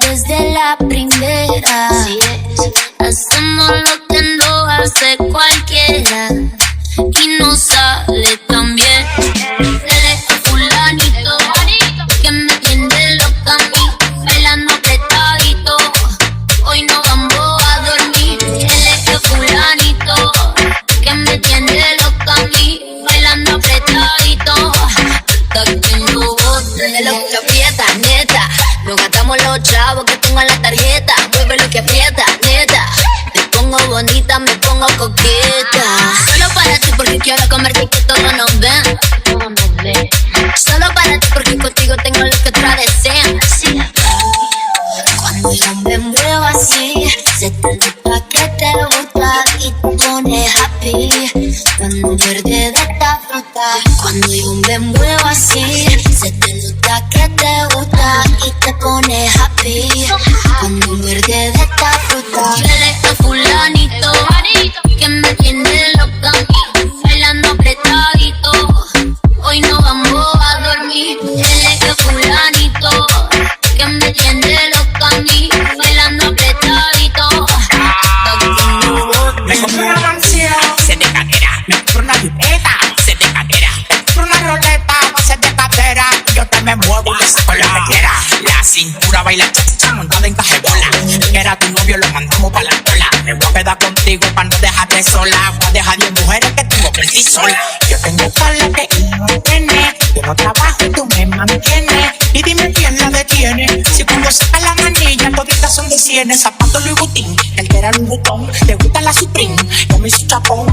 ya desde la primera. Así es. Hacemos lo que no hace cualquiera y no sale tan bien. Él es el fulanito que me tiene loca a mí, bailando apretadito. Hoy no vamos a dormir. Él es el fulanito que me tiene loca a mí, bailando apretadito. Hasta que no bote. De lo que aprieta, neta. Nos gastamos los chavos que tengo en la tarjeta. Mueve lo que aprieta, neta. Me pongo bonita, me pongo coqueta. Solo para ti porque quiero comerte que todos nos ven. Solo para ti porque contigo tengo lo que otra desean. Cuando yo me muevo así, se te nota que te gusta y te pone happy. Cuando muerde de esta fruta. Cuando yo me muevo así, se te nota que te gusta y te pone happy. Cuando muerde de esta fruta. Él es el fulanito Que me tiene loca, bailando apretadito. Hoy no vamos a dormir. Él es el fulanito que me tiene loca a mí, bailando apretadito. Me compré una mansión, se de cadera. Me compré una jipeta, se de cadera. Me compré una roleta, se de cadera. Yo te me muevo y le saco lo que quiera. La cintura baila chacha montada en cajebola. Que era tu novio, lo mandamos pa' la cola. Me voy a quedar contigo pa' no dejarte sola. Voy a dejar 10 mujeres que tengo por ti sola. Yo tengo para que él no tiene. Yo no trabajo y tú me mantienes. Y dime quién la detiene. Si cuando saca la manilla toditas son de cienes. Zapatos Louis Vuitton, el que era un botón. Te gusta la Supreme, yo me hice chapón.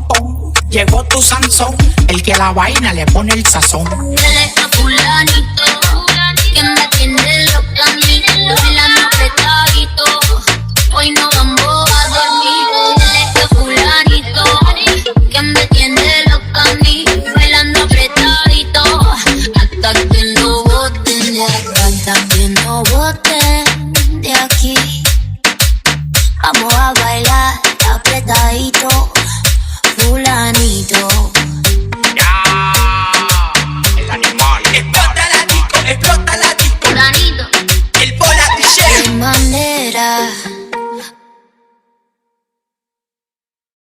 Pum. Llegó tu Sansón, el que a la vaina le pone el sazón. Él es el fulanito que me tiene loca a mí, bailando apretadito. Hoy no vamos a dormir. Él es el fulanito que me tiene loca a mí, bailando apretadito. Hasta que no boten de acá, hasta que no boten de aquí. Vamos a bailar apretadito, fulanito.